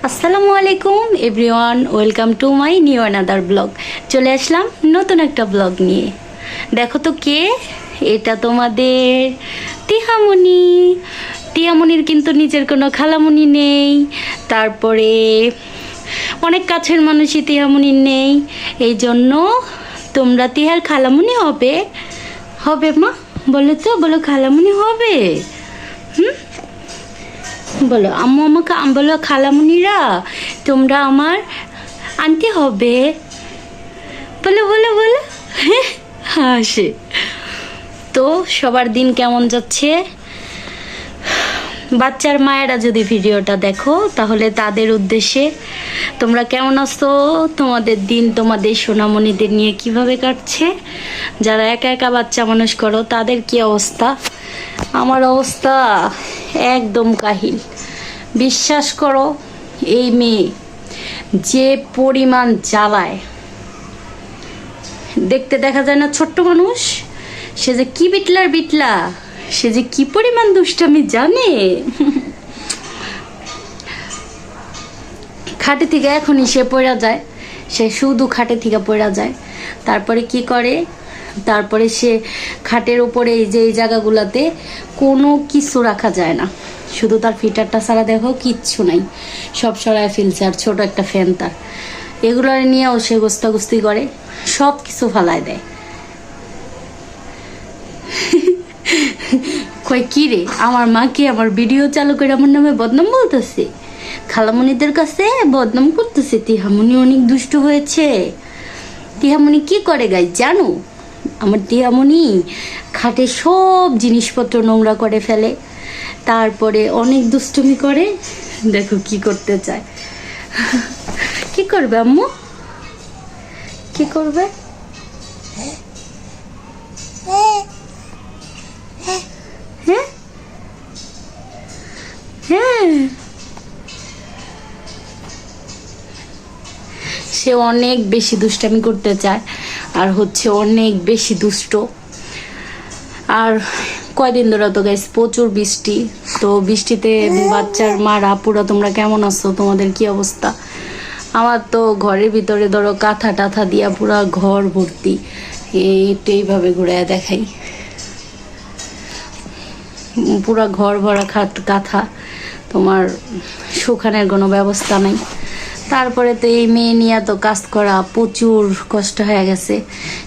আসসালামু আলাইকুম everyone, welcome to my new another blog. চলে আসলাম নতুন একটা ব্লগ নিয়ে। দেখো তো কে এটা, তোমাদের টিহামণি। টিহামণির কিন্তু নিজের কোনো খালামণি নেই, তারপরে অনেক কাছের মানুষই টিহামণির নেই, এই জন্য তোমরা টিহার খালামণি হবে। হবে মা, বলো তো, বলো খালামণি হবে। বলো আম্মু, আমাকে বলো খালামুনিরা তোমরা আমার আন্টি হবে। বলো বলো বলো, হাসে। তো সবার দিন কেমন যাচ্ছে? বাচ্চার মায়েরা যদি ভিডিওটা দেখো তাহলে তাদের উদ্দেশ্যে, তোমরা কেমন আছো, তোমাদের দিন তোমাদের সোনামণিদের নিয়ে কিভাবে কাটছে? যারা একা একা বাচ্চা মানুষ করো তাদের কি অবস্থা? আমার অবস্থা একদম কাহিল। বিশ্বাস করো, এই মেয়ে যে পরিমাণ জ্বালায়, দেখতে দেখা যায় না ছোট্ট মানুষ, সে যে কি বিটলার বিটলা, সে যে কি পরিমাণ দুষ্টামি জানে। খাটে থেকে এখনই সে পড়া যায়, সে শুধু খাটে থেকে পড়া যায়। তারপরে কি করে, তারপরে সে খাটের উপরে এই যে এই জায়গাগুলোতে কোনো কিছু রাখা যায় না, শুধু তার ফিটারটা ছাড়া দেখো কিচ্ছু নাই, সব সরায় ফেলছে। আর ছোট একটা ফ্যান তার, এগুলো নিয়েও সে গোস্তাগুস্তি করে, সব কিছু ফালায় দেয়। কয় কি রে, আমার মা কি আমার ভিডিও চালু করে আমার নামে বদনাম বলতেছে, খালামণিদের কাছে বদনাম করতেছে। টিহামণি অনেক দুষ্ট হয়েছে। টিহামণি কি করে গাই জানো? আমার টিহামণি খাটে সব জিনিসপত্র নোংরা করে ফেলে, তারপরে অনেক দুষ্টুমি করে। দেখো কি করতে চায়। কি করবে আম্মু, কি করবে? হ্যাঁ হ্যাঁ, সে অনেক বেশি দুষ্টামি করতে চায়, আর হচ্ছে অনেক বেশি দুষ্ট। আর কয়দিন ধরে তো গাইস প্রচুর বৃষ্টি, তো বৃষ্টিতে বাচ্চার মারা আপুরা তোমরা কেমন আছো, তোমাদের কি অবস্থা? আমার তো ঘরের ভিতরে ধরো কাঁথা টাথা দিয়া পুরা ঘর ভর্তি, এইভাবে ঘুরায় দেখাই, পুরা ঘর ভরা কাঁথা, তোমার শুকানোর কোনো ব্যবস্থা নাই। তারপরে তো এই মেয়ে নিয়ে তো কাজ করা প্রচুর কষ্ট হয়ে গেছে।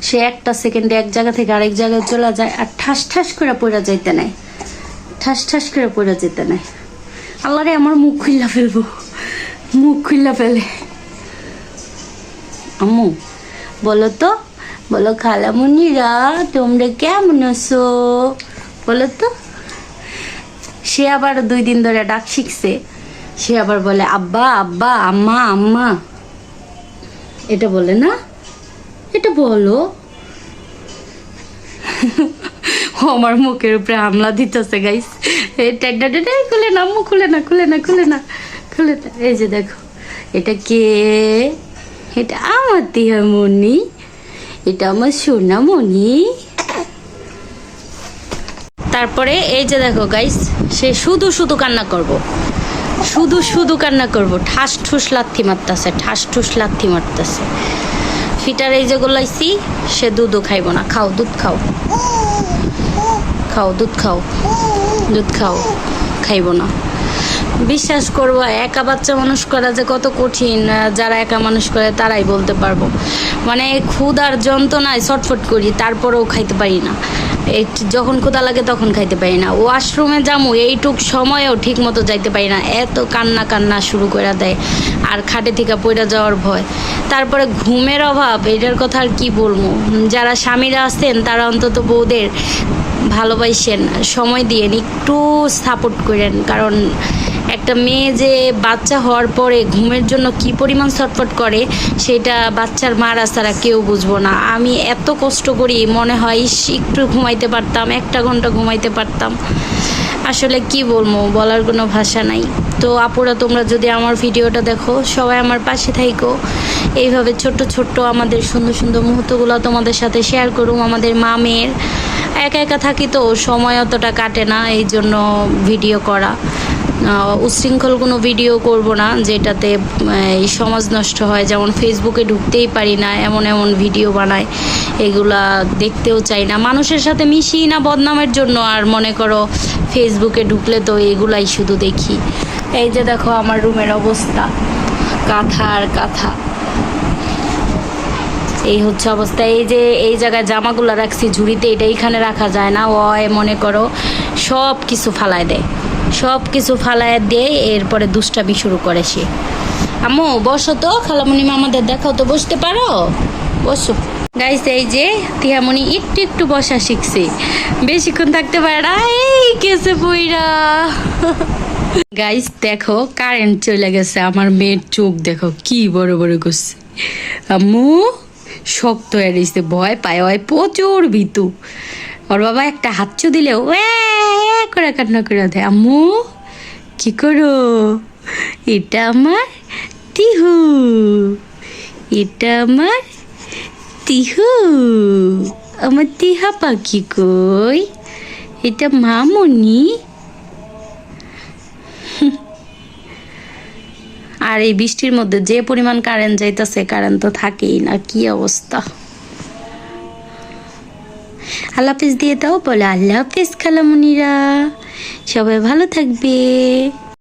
সে একটা সেকেন্ডে এক জায়গা থেকে আরেক জায়গায় চলে যায়, আর ঠাস ঠাস করে পড়ে যাইতে নাই, ঠাস ঠাস করে পড়ে যেতে নাই। আল্লাহ রে, আমার মুখ খুল্লা ফেলবো, মুখ খুল্লা ফেলে। আম্মু বলো তো, বলো খালামুনিরা তোমরা কেমন আছো, বলো তো। সে আবার 2 দিন ধরে ডাক শিখছে, সে আবার বলে আব্বা আব্বা, আম্মা আম্মা, এটা বলে না, এটা বলো। আমার মুখের উপরে হামলা দিতেছে গাইস। খুলে না আম্মু, খুলে না খুলে না খুলে না খুলে না। এই যে দেখো, এটা কে? এটা আমার টিহামণি, এটা আমার সোনামণি। তারপরে এই যে দেখো গাইস, সে শুধু শুধু কান্না করব, শুধু শুধু কান্না করবো, ঠাস ঠুস লাথি মারতেছে, ঠাস ঠুস লাথি মারতেছে। ফিটার এই যে গোলাইছি, সে দুধও খাইব না। খাও দুধ খাও, খাও দুধ খাও, দুধ খাও, খাইব না। বিশ্বাস করবো, একা বাচ্চা মানুষ করা যে কত কঠিন, যারা একা মানুষ করে তারাই বলতে পারবো। মানে ক্ষুধার যন্ত্রণায় ছটফট করি, তারপরেও খাইতে পারি না। এই যখন ক্ষুধা লাগে তখন খাইতে পারি না। ওয়াশরুমে যামু এইটুক সময়েও ঠিক মতো যাইতে পারি না, এত কান্না কান্না শুরু করে দেয়। আর খাটে থেকে পড়ে যাওয়ার ভয়, তারপরে ঘুমের অভাব, এটার কথা আর কি বলবো। যারা স্বামীরা আছেন তারা অন্তত বউদের ভালোবাসেন, সময় দিয়ে একটু সাপোর্ট করেন, কারণ একটা মেয়ে যে বাচ্চা হওয়ার পরে ঘুমের জন্য কি পরিমাণ ছটফট করে সেটা বাচ্চার মারা ছাড়া কেউ বুঝবো না। আমি এত কষ্ট করি, মনে হয় একটু ঘুমাইতে পারতাম, 1 ঘন্টা ঘুমাইতে পারতাম। আসলে কি বলবো, বলার কোনো ভাষা নাই। তো আপুরা তোমরা যদি আমার ভিডিওটা দেখো, সবাই আমার পাশে থাইকো, এইভাবে ছোট্ট ছোট্ট আমাদের সুন্দর সুন্দর মুহূর্তগুলো তোমাদের সাথে শেয়ার করুম। আমাদের মা মেয়ের একা একা থাকি তো সময় অতটা কাটে না, এই জন্য ভিডিও করা। উচ্ছৃঙ্খল কোনো ভিডিও করব না যেটাতে এই সমাজ নষ্ট হয়, যেমন ফেসবুকে ঢুকতেই পারি না এমন এমন ভিডিও বানায়, এগুলা দেখতেও চাই না। মানুষের সাথে মিশি না বদনামের জন্য, আর মনে করো ফেসবুকে ঢুকলে তো এগুলাই শুধু দেখি। এই যে দেখো আমার রুমের অবস্থা, কাঁথা আর কাঁথা, এই হচ্ছে অবস্থা। এই যে এই জায়গায় জামাগুলো রাখছি ঝুড়িতে, এটা এইখানে রাখা যায় না, ও মনে করো সব কিছু ফালায় দেয়, সব কিছু ফালায় দিয়ে এরপরে দুষ্টামি শুরু করে সে। আম্মু বসো তো, খালামণি আমাদের দেখাও তো, বসতে পারো, বসো। গাইস এই যে টিয়ামণি একটু একটু বসা শিখছে, বেশিক্ষণ থাকতে পারে না, এই কেসে পইরা। গাইস দেখো কারেন্ট চলে গেছে, আমার মেয়ের চোখ দেখো কি বড় বড় করছে। আম্মু শক্ত হয়ে রয়েছে, ভয় পায়, হয় প্রচুর ভীতু। ওর বাবা একটা হাতচু দিলেও করে কান্না করে দেয়। আম্মু কি করো? এটা আমার টিহু, এটা আমার টিহু, আমার টিহা পাখি কই? এটা মামনি। আর এই বৃষ্টির মধ্যে যে পরিমাণ কারেন্ট যাইতেছে, কারেন্ট তো থাকেই না, কি অবস্থা। আল্লাহ হাফিজ দিয়ে দাও, বলে আল্লাহ হাফিজ খালামুনিরা, সবাই ভালো থাকবে।